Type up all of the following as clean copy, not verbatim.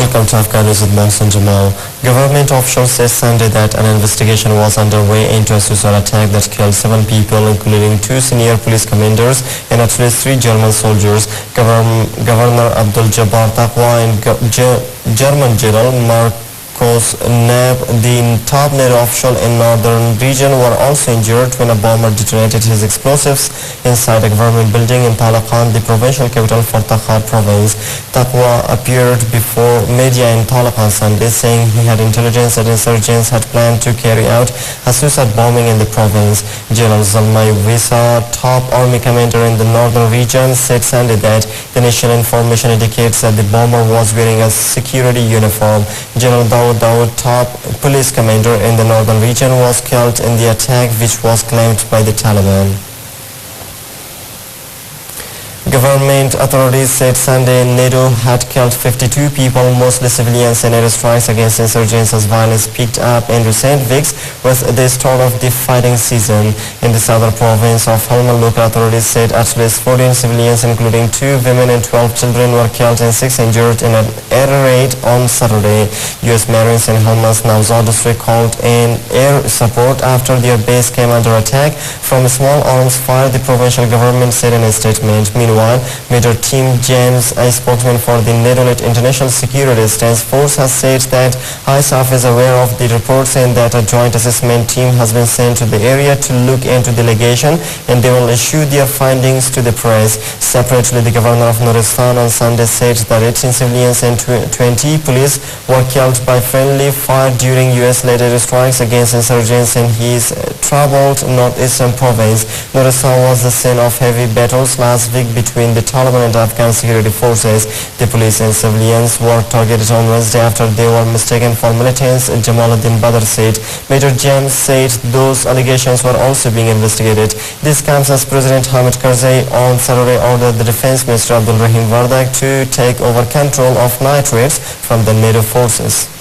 Welcome to Afghan News with Mohsen Jamal. Government officials said Sunday that an investigation was underway into a suicide attack that killed 7 people, including 2 senior police commanders and at least 3 German soldiers. Governor Abdul Jabbar Taqwa and German General Marcos Neb, the top NATO official in northern region, were also injured when a bomber detonated his explosives inside a government building in Talaqan, the provincial capital for Takhar province. Taqwa appeared before media in Talaqan Sunday, saying he had intelligence that insurgents had planned to carry out a suicide bombing in the province. General Zalmay Wisa, top army commander in the northern region, said Sunday that the initial information indicates that the bomber was wearing a security uniform. General Dawood, top police commander in the northern region, was killed in the attack, which was claimed by the Taliban. Government authorities said Sunday NATO had killed 52 people, mostly civilians, in airstrikes against insurgents as violence picked up in recent weeks with the start of the fighting season. In the southern province of Helmand, local authorities said at least 14 civilians, including 2 women and 12 children, were killed and 6 injured in an air raid on Saturday. U.S. Marines in Helmand's Nawzar district called in air support after their base came under attack from a small arms fire, the provincial government said in a statement. Meanwhile, Major Tim James, a spokesman for the NATO-led International Security Assistance Force, has said that ISAF is aware of the reports and that a joint assessment team has been sent to the area to look into the allegation, and they will issue their findings to the press. Separately, the governor of Nuristan on Sunday said that 18 civilians and 20 police were killed by friendly fire during U.S.-led strikes against insurgents in his troubled northeastern province. Nuristan was the scene of heavy battles last week between the Taliban and Afghan security forces. The police and civilians were targeted on Wednesday after they were mistaken for militants, Jamaluddin Badr said. Major James said those allegations were also being investigated. This comes as President Hamid Karzai on Saturday ordered the Defense Minister Abdul Rahim Vardak to take over control of nitrates from the NATO forces.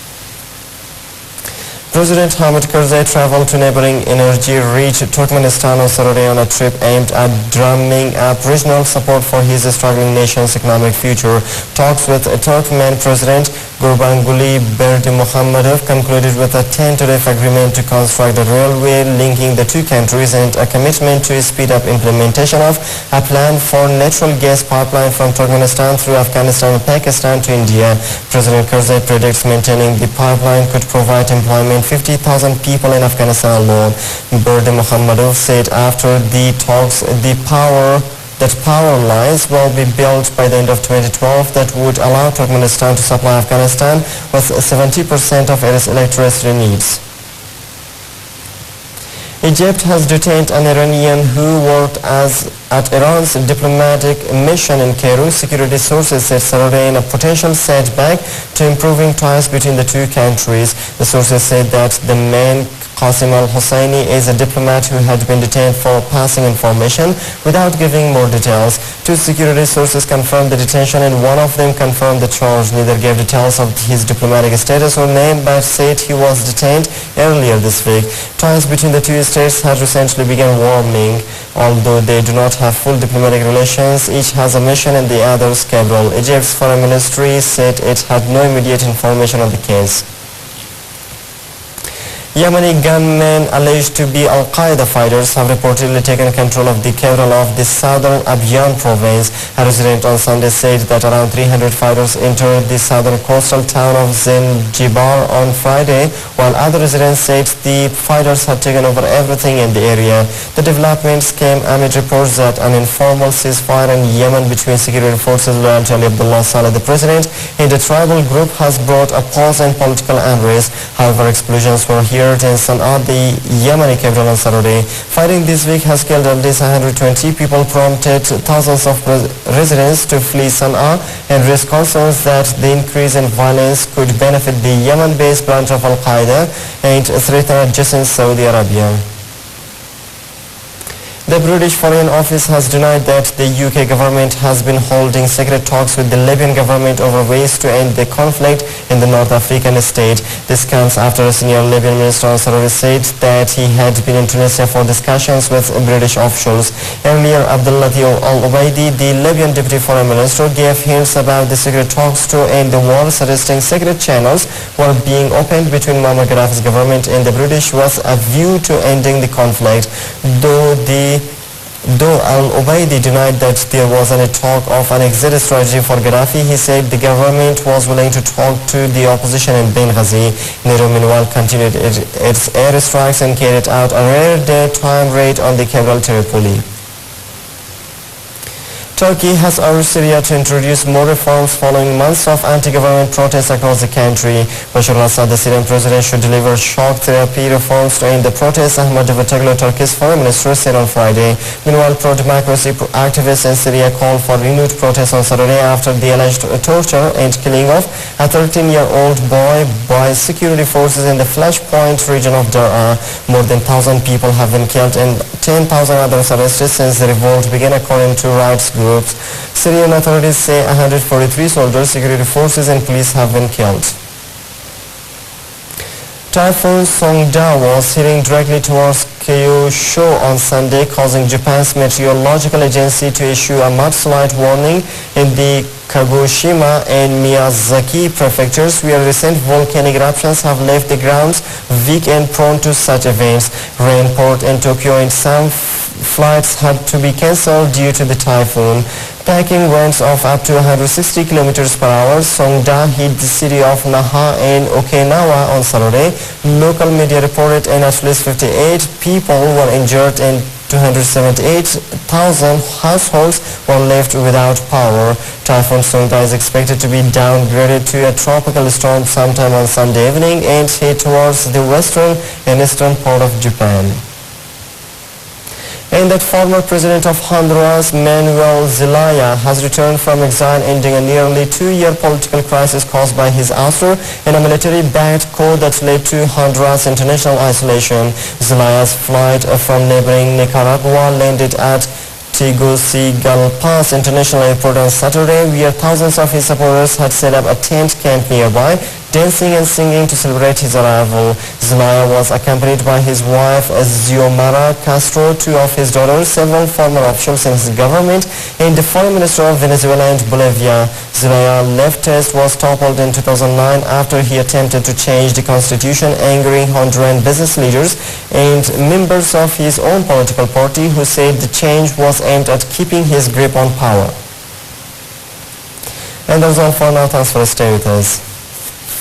President Hamid Karzai traveled to neighboring energy-rich Turkmenistan on Saturday on a trip aimed at drumming up regional support for his struggling nation's economic future. Talks with Turkmen President Gurbanguly Berdimuhamedov concluded with a tentative agreement to construct a railway linking the two countries and a commitment to speed up implementation of a plan for natural gas pipeline from Turkmenistan through Afghanistan and Pakistan to India. President Karzai predicts maintaining the pipeline could provide employment 50,000 people in Afghanistan alone. Berdimuhamedov said after the talks, power lines will be built by the end of 2012 that would allow Turkmenistan to supply Afghanistan with 70% of its electricity needs. Egypt has detained an Iranian who worked at Iran's diplomatic mission in Cairo, security sources said Saturday, in a potential setback to improving ties between the two countries. The sources said that the man Qasim al-Husseini is a diplomat who had been detained for passing information without giving more details. 2 security sources confirmed the detention and one of them confirmed the charge. Neither gave details of his diplomatic status or name, but said he was detained earlier this week. Ties between the two states had recently begun warming. Although they do not have full diplomatic relations, each has a mission and the other's cabal. Egypt's foreign ministry said it had no immediate information on the case. Yemeni gunmen alleged to be Al-Qaeda fighters have reportedly taken control of the capital of the southern Afghan province. A resident on Sunday said that around 300 fighters entered the southern coastal town of Zanzibar on Friday, while other residents said the fighters had taken over everything in the area. The developments came amid reports that an informal ceasefire in Yemen between security forces loyal to Ali Abdullah Saleh, the president, and a tribal group has brought a pause in political unrest. However, explosions were heard in Sana'a, the Yemeni capital, on Saturday. Fighting this week has killed at least 120 people, prompted thousands of residents to flee Sana'a, and raised concerns that the increase in violence could benefit the Yemen-based branch of Al-Qaeda and threaten adjacent Saudi Arabia. The The British Foreign Office has denied that the UK government has been holding secret talks with the Libyan government over ways to end the conflict in the North African state. This comes after a senior Libyan minister on Saturday said that he had been in Tunisia for discussions with British officials. Earlier, Abdullahi al-Ubaidi, the Libyan deputy foreign minister, gave hints about the secret talks to end the war, suggesting secret channels were being opened between Muammar Gaddafi's government and the British with a view to ending the conflict. Though al-Ubaidi denied that there was any talk of an exit strategy for Gaddafi, he said the government was willing to talk to the opposition in Benghazi. NATO meanwhile continued its airstrikes and carried out a rare daytime raid on the capital Tripoli. Turkey has urged Syria to introduce more reforms following months of anti-government protests across the country. Bashar al-Assad, the Syrian president, should deliver shock therapy reforms to end the protests, Ahmed Davutoglu, Turkey's foreign minister, said on Friday. Meanwhile, pro-democracy activists in Syria called for renewed protests on Saturday after the alleged torture and killing of a 13-year-old boy by security forces in the Flashpoint region of Daraa. More than 1,000 people have been killed and 10,000 others arrested since the revolt began, according to rights groups. Syrian authorities say 143 soldiers, security forces and police have been killed. Typhoon Songda was heading directly towards Kyushu on Sunday, causing Japan's meteorological agency to issue a mudslide warning in the Kagoshima and Miyazaki prefectures, where recent volcanic eruptions have left the grounds weak and prone to such events. Rain poured in Tokyo and some flights had to be cancelled due to the typhoon. Packing winds of up to 160 kilometers per hour, Songda hit the city of Naha and Okinawa on Saturday. Local media reported and at least 58 people were injured and 278,000 households were left without power. Typhoon Songda is expected to be downgraded to a tropical storm sometime on Sunday evening and head towards the western and eastern part of Japan. And that former president of Honduras, Manuel Zelaya, has returned from exile, ending a nearly 2-year political crisis caused by his ouster and a military-backed coup that led to Honduras' international isolation. Zelaya's flight from neighboring Nicaragua landed at Tegucigalpa's International Airport on Saturday, where thousands of his supporters had set up a tent camp nearby, dancing and singing to celebrate his arrival. Zelaya was accompanied by his wife Xiomara Castro, 2 of his daughters, several former officials in his government, and the foreign minister of Venezuela and Bolivia. Zelaya, leftist, was toppled in 2009 after he attempted to change the constitution, angering Honduran business leaders and members of his own political party, who said the change was aimed at keeping his grip on power. And that's all for now. Thanks for staying with us.